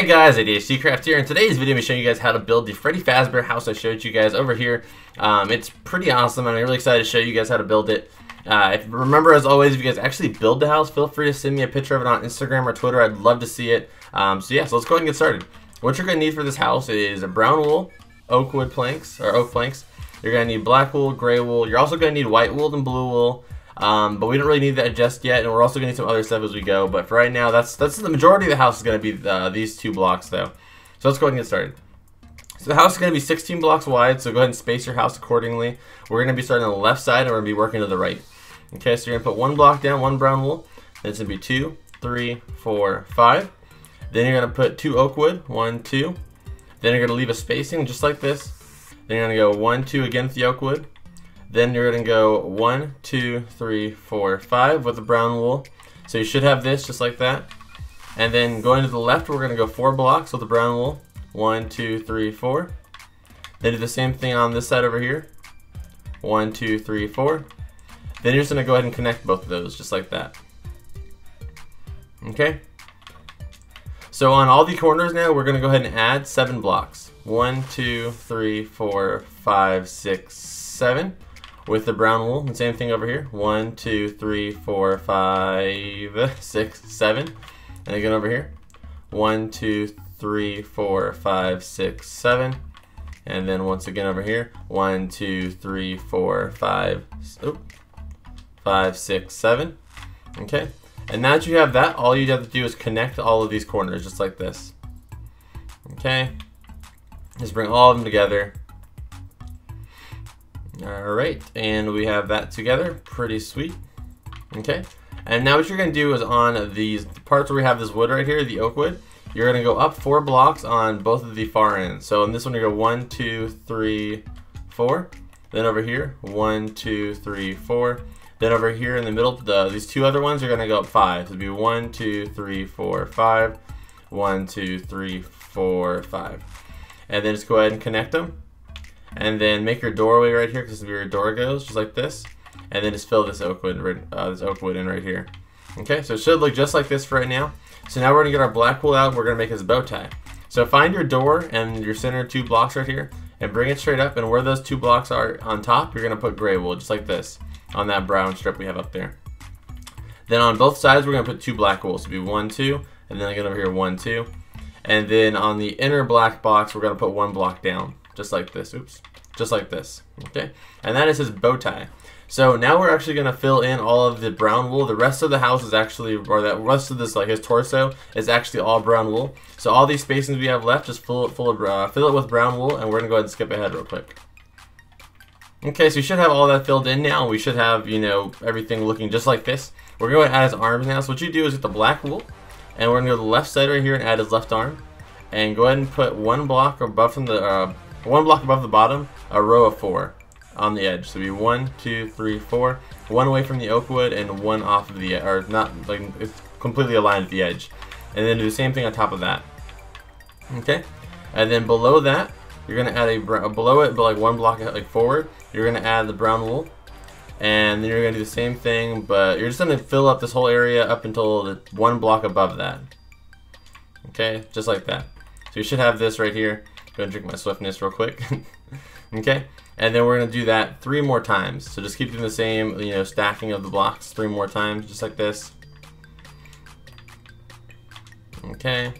Hey guys, ADHDcraft here. In today's video, I'm showing you guys how to build the Freddy Fazbear house I showed you guys over here. It's pretty awesome, and I'm really excited to show you guys how to build it. Remember, as always, if you guys actually build the house, feel free to send me a picture of it on Instagram or Twitter. I'd love to see it. So let's go ahead and get started. What you're going to need for this house is a brown wool, oak planks. You're going to need black wool, gray wool. You're also going to need white wool and blue wool. But we don't really need that just yet, and we're also going to need some other stuff as we go. But for right now, that's the majority of the house is going to be these two blocks, though. So let's go ahead and get started. So the house is going to be 16 blocks wide, so go ahead and space your house accordingly. We're going to be starting on the left side, and we're going to be working to the right. Okay, so you're going to put one block down, one brown wool. Then it's going to be 2, 3, 4, 5. Then you're going to put 2 oak wood, 1, 2. Then you're going to leave a spacing just like this. Then you're going to go 1, 2 again with the oak wood. Then you're going to go 1, 2, 3, 4, 5 with the brown wool. So you should have this just like that. And then going to the left, we're going to go 4 blocks with the brown wool. 1, 2, 3, 4. Then do the same thing on this side over here. 1, 2, 3, 4. Then you're just going to go ahead and connect both of those just like that. Okay. So on all the corners now, we're going to go ahead and add 7 blocks. 1, 2, 3, 4, 5, 6, 7. With the brown wool, and same thing over here. 1, 2, 3, 4, 5, 6, 7. And again over here. 1, 2, 3, 4, 5, 6, 7. And then once again over here. 1, 2, 3, 4, 5, 6, 7. Okay. And now that you have that, all you have to do is connect all of these corners just like this. Okay. Just bring all of them together. Alright, and we have that together. Pretty sweet. Okay, and now what you're going to do is on these parts where we have this wood right here, the oak wood, you're going to go up 4 blocks on both of the far ends. So in this one you go 1, 2, 3, 4. Then over here, 1, 2, 3, 4. Then over here in the middle, these 2 other ones, you're going to go up 5. So it'll be 1, 2, 3, 4, 5. 1, 2, 3, 4, 5. And then just go ahead and connect them. And then make your doorway right here, because this is where your door goes, just like this. And then just fill this oak wood in right here. Okay, so it should look just like this for right now. So now we're gonna get our black wool out. We're gonna make this bow tie. So find your door and your center 2 blocks right here, and bring it straight up. And where those 2 blocks are on top, you're gonna put gray wool, just like this, on that brown strip we have up there. Then on both sides, we're gonna put 2 black wool. So it'll be 1, 2, and then again over here 1, 2. And then on the inner black box, we're gonna put 1 block down. Just like this, just like this, okay? And that is his bow tie. So now we're actually gonna fill in all of the brown wool. The rest of the house is actually, or that rest of this, like his torso, is actually all brown wool. So all these spacings we have left, just fill it with brown wool, and we're gonna go ahead and skip ahead real quick. Okay, so you should have all that filled in now. We should have, you know, everything looking just like this. We're going to add his arms now. So what you do is get the black wool, and we're gonna go to the left side right here and add his left arm, and go ahead and put 1 block above from the 1 block above the bottom, a row of 4 on the edge. So it'll be 1, 2, 3, 4. 1 away from the oak wood and 1 off of the, or not, like it's completely aligned at the edge. And then do the same thing on top of that. Okay. And then below that, you're gonna add below it, but like 1 block like forward, you're gonna add the brown wool. And then you're gonna do the same thing, but you're just gonna fill up this whole area up until the 1 block above that. Okay, just like that. So you should have this right here. Go and drink my swiftness real quick. Okay, and then we're gonna do that 3 more times. So just keep doing the same, you know, stacking of the blocks 3 more times, just like this. Okay.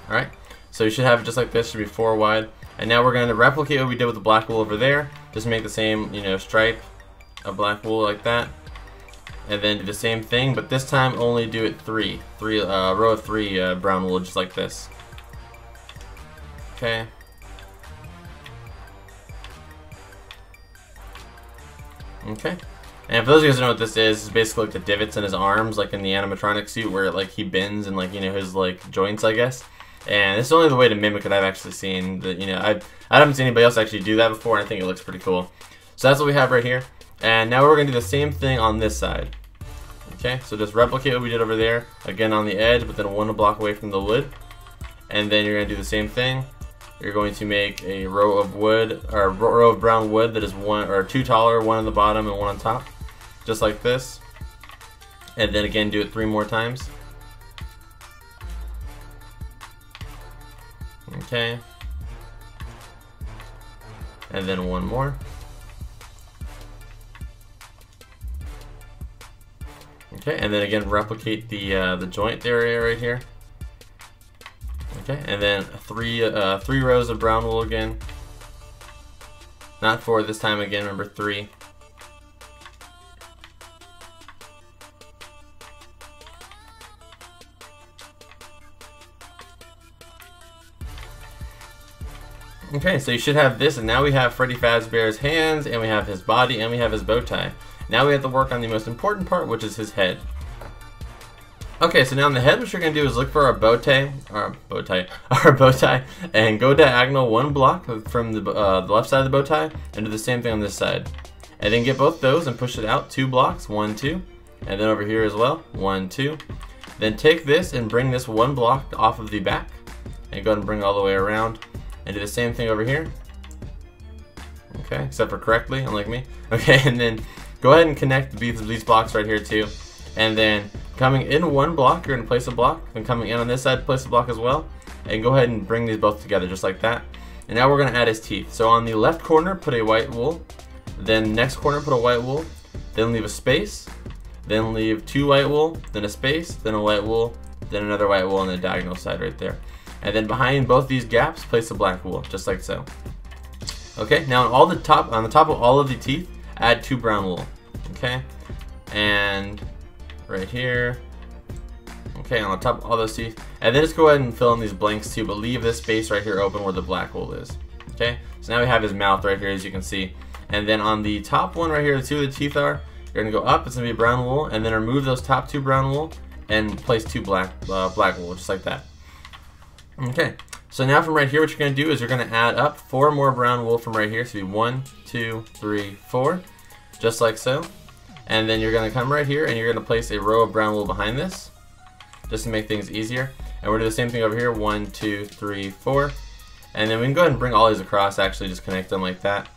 All right. So you should have it just like this. Should be 4 wide. And now we're gonna replicate what we did with the black wool over there. Just make the same, you know, stripe of black wool like that. And then do the same thing, but this time only do it 3 row of 3 brown wool, just like this. Okay. Okay. And for those of you guys who know what this is, it's basically like the divots in his arms, like in the animatronic suit, where like he bends and like, you know, his like joints, I guess. And this is only the way to mimic it I've actually seen. That, you know, I haven't seen anybody else actually do that before, and I think it looks pretty cool. So that's what we have right here. And now we're going to do the same thing on this side. Okay, so just replicate what we did over there, again on the edge, but then 1 block away from the wood. And then you're going to do the same thing. You're going to make a row of wood, or a row of brown wood that is 2 taller, 1 on the bottom and 1 on top. just like this. And then again, do it 3 more times. Okay. And then 1 more. Okay, and then again, replicate the joint area right here. Okay, and then 3 rows of brown wool again. Not 4 this time again, remember 3. Okay, so you should have this, and now we have Freddy Fazbear's hands, and we have his body, and we have his bow tie. Now we have to work on the most important part, which is his head. Okay, so now on the head, what you're going to do is look for our bow tie, and go diagonal 1 block from the left side of the bow tie, and do the same thing on this side. And then get both those and push it out 2 blocks, 1, 2, and then over here as well, 1, 2. Then take this and bring this 1 block off of the back, and go ahead and bring it all the way around. And do the same thing over here. Okay, except for correctly, unlike me. Okay, and then go ahead and connect these blocks right here too. And then coming in 1 block, you're going to place a block. And coming in on this side, place a block as well. And go ahead and bring these both together just like that. And now we're going to add his teeth. So on the left corner, put a white wool. Then next corner, put a white wool. Then leave a space. Then leave 2 white wool. Then a space. Then a white wool. Then another white wool on the diagonal side right there. And then behind both these gaps, place a black wool, just like so. Okay, now on the top of all of the teeth, add 2 brown wool. Okay, and right here. Okay, on the top of all those teeth, and then just go ahead and fill in these blanks too, but leave this space right here open where the black wool is. Okay, so now we have his mouth right here, as you can see. And then on the top one right here, the 2 of the teeth are, you're gonna go up. It's gonna be brown wool, and then remove those top 2 brown wool and place 2 black wool, just like that. Okay, so now from right here, what you're going to do is you're going to add up 4 more brown wool from right here. So 1, 2, 3, 4, just like so. And then you're going to come right here and you're going to place a row of brown wool behind this, just to make things easier. And we're going to do the same thing over here, 1, 2, 3, 4. And then we can go ahead and bring all these across, actually, just connect them like that.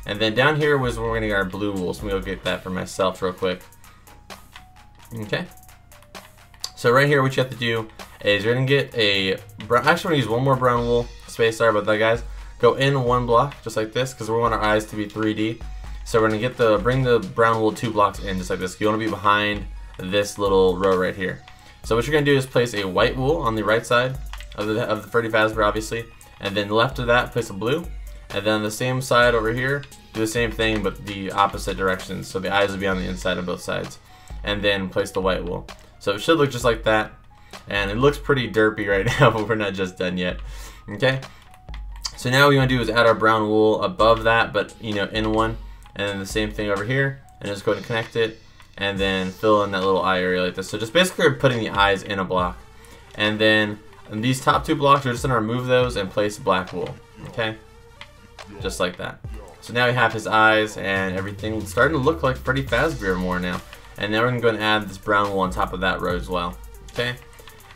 And then down here was where we're going to get our blue wool, so we'll get that for myself real quick. Okay. So right here, what you have to do is you're gonna get a actually we're gonna use 1 more brown wool space. Sorry about that, guys. Go in 1 block just like this because we want our eyes to be 3D. So we're gonna bring the brown wool 2 blocks in just like this. You want to be behind this little row right here. So what you're gonna do is place a white wool on the right side of the Freddy Fazbear, obviously, and then left of that place a blue, and then on the same side over here do the same thing but the opposite direction. So the eyes will be on the inside on both sides, and then place the white wool. So it should look just like that. And it looks pretty derpy right now, but we're not just done yet. Okay, so now what we want to do is add our brown wool above that, but in one, and then the same thing over here, and just go ahead and connect it, and then fill in that little eye area like this. So just basically putting the eyes in a block, and then these top 2 blocks, we're just going to remove those and place black wool. Okay, just like that. So now we have his eyes and everything starting to look like Freddy Fazbear more now. And then we're going to go and add this brown wool on top of that row as well. Okay.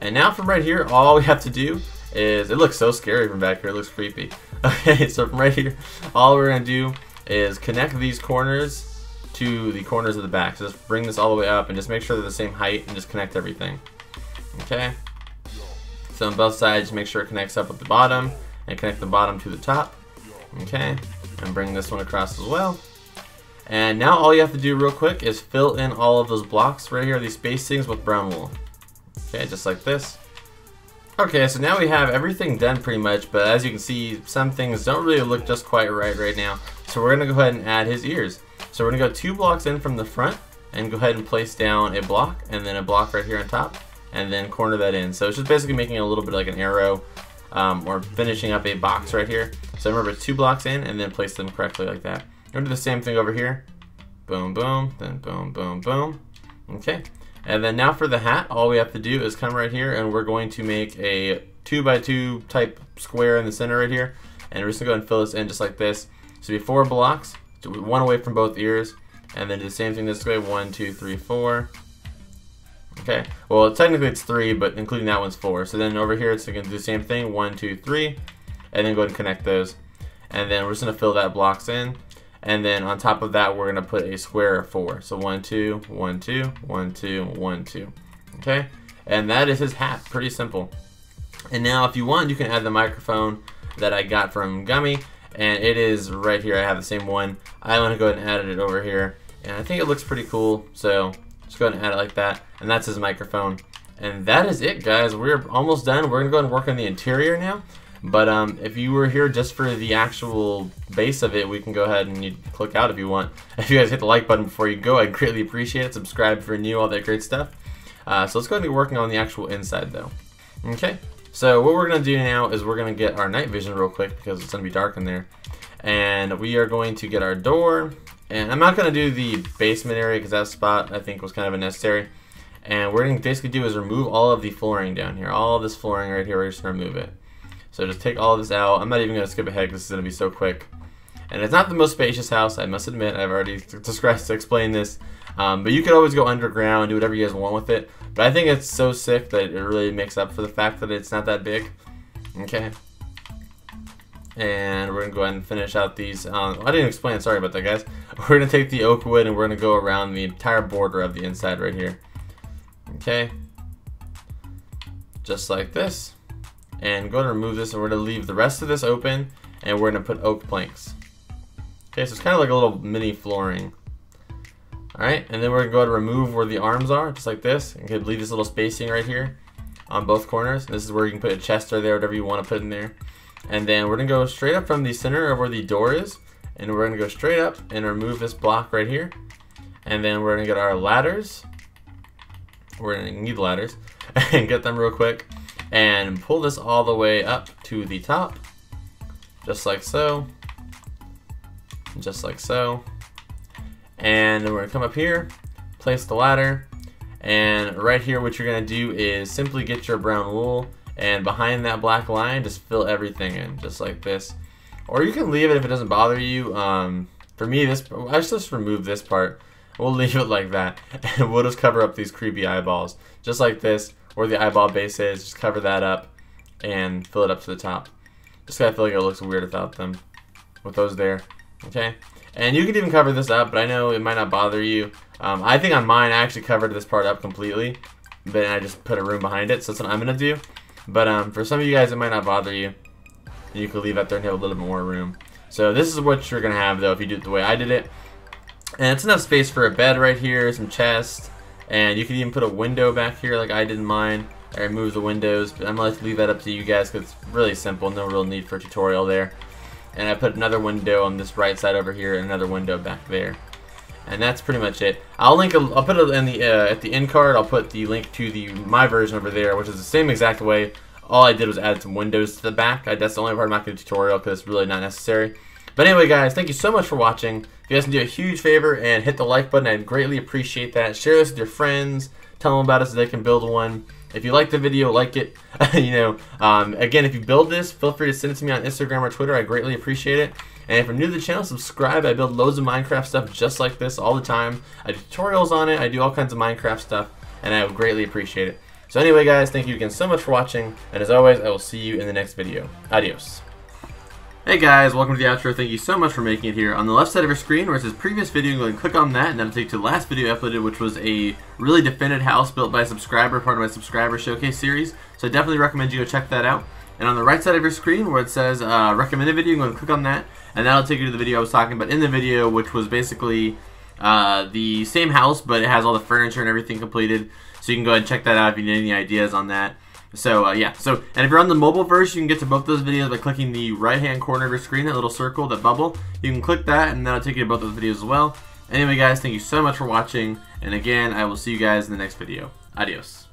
And now from right here, all we have to do is, it looks so scary from back here, it looks creepy. Okay, so from right here, all we're going to do is connect these corners to the corners of the back. So just bring this all the way up and just make sure they're the same height and just connect everything. Okay. So on both sides, make sure it connects up with the bottom and connect the bottom to the top. Okay. And bring this one across as well. And now all you have to do real quick is fill in all of those blocks right here, these spacings, with brown wool. Okay, just like this. Okay, so now we have everything done pretty much, but as you can see, some things don't really look just quite right now. So we're going to go ahead and add his ears. So we're going to go 2 blocks in from the front and go ahead and place down a block and then a block right here on top and then corner that in. So it's just basically making a little bit like an arrow or finishing up a box right here. So remember, 2 blocks in and then place them correctly like that. We're going to do the same thing over here. Boom, boom, then boom, boom, boom. Okay. And then now for the hat, all we have to do is come right here and we're going to make a 2x2 type square in the center right here. And we're just going to go and fill this in just like this. So be 4 blocks, 1 away from both ears. And then do the same thing this way, 1, 2, 3, 4. Okay, well technically it's 3, but including that one's 4. So then over here it's going to do the same thing, 1, 2, 3. And then go ahead and connect those. And then we're just going to fill that blocks in. And then on top of that, we're going to put a square of 4. So 1, 2, 1, 2, 1, 2, 1, 2. Okay? And that is his hat. Pretty simple. And now if you want, you can add the microphone that I got from Gummy. And it is right here. I have the same one. I want to go ahead and add it over here. And I think it looks pretty cool. So just go ahead and add it like that. And that's his microphone. And that is it, guys. We're almost done. We're going to go ahead and work on the interior now. But if you were here just for the actual base of it, we can go ahead and you click out if you want. If you guys hit the like button before you go, I'd greatly appreciate it. Subscribe if you're new, all that great stuff. So let's go ahead and get working on the actual inside, though. Okay, so what we're going to do now is we're going to get our night vision real quick because it's going to be dark in there. And we are going to get our door. And I'm not going to do the basement area because that spot I think was kind of unnecessary. And we're going to basically do is remove all of the flooring down here. All of this flooring right here, we're just going to remove it. So just take all of this out. I'm not even going to skip ahead because this is going to be so quick. And it's not the most spacious house, I must admit. I've already explained this. But you could always go underground, do whatever you guys want with it. But I think it's so sick that it really makes up for the fact that it's not that big. Okay. And we're going to go ahead and finish out these. I didn't explain, sorry about that, guys. We're going to take the oak wood and we're going to go around the entire border of the inside right here. Okay. Just like this. And go ahead and remove this, and we're going to leave the rest of this open, and we're going to put oak planks. Okay, so it's kind of like a little mini flooring. Alright, and then we're going to go ahead and remove where the arms are, just like this. And you can leave this little spacing right here on both corners. And this is where you can put a chest or there, whatever you want to put in there. And then we're going to go straight up from the center of where the door is, and we're going to go straight up and remove this block right here. And then we're going to get our ladders. We're going to need ladders, and get them real quick. And pull this all the way up to the top, just like so, just like so. And we're gonna come up here, place the ladder, and right here what you're gonna do is simply get your brown wool, and behind that black line just fill everything in, just like this. Or you can leave it if it doesn't bother you. For me, I just remove this part. We'll leave it like that, and we'll just cover up these creepy eyeballs, just like this. Where the eyeball base is, just cover that up and fill it up to the top. Just kind of feel like it looks weird without them, with those there. Okay, and you can even cover this up, but I know it might not bother you. I think on mine I actually covered this part up completely, but I just put a room behind it, so that's what I'm gonna do. But for some of you guys, it might not bother you. You could leave that there and have a little bit more room. So this is what you're gonna have though if you do it the way I did it. And it's enough space for a bed right here, some chests. And you can even put a window back here like I did in mine. I removed the windows, but I'm going to leave that up to you guys because it's really simple. No real need for a tutorial there. And I put another window on this right side over here and another window back there. And that's pretty much it. I'll put it in the at the end card. I'll put the link to my version over there, which is the same exact way. All I did was add some windows to the back. That's the only part I'm not going to do a tutorial because it's really not necessary. But anyway, guys, thank you so much for watching. If you guys can do a huge favor and hit the like button, I'd greatly appreciate that. Share this with your friends. Tell them about it so they can build one. If you like the video, like it. Again, if you build this, feel free to send it to me on Instagram or Twitter. I greatly appreciate it. And if you're new to the channel, subscribe. I build loads of Minecraft stuff just like this all the time. I do tutorials on it. I do all kinds of Minecraft stuff, and I would greatly appreciate it. So anyway, guys, thank you again so much for watching. And as always, I will see you in the next video. Adios. Hey guys, welcome to the outro. Thank you so much for making it here. On the left side of your screen where it says previous video, go and click on that, and that'll take you to the last video I uploaded, which was a really defended house built by a subscriber, part of my subscriber showcase series. So I definitely recommend you go check that out. And on the right side of your screen where it says recommended video, go and click on that, and that'll take you to the video I was talking about in the video, which was basically the same house, but it has all the furniture and everything completed. So you can go ahead and check that out if you need any ideas on that. So yeah, and if you're on the mobile version, you can get to both those videos by clicking the right hand corner of your screen, that little circle, that bubble. You can click that and that'll take you to both those videos as well. Anyway guys, thank you so much for watching, and again, I will see you guys in the next video. Adios.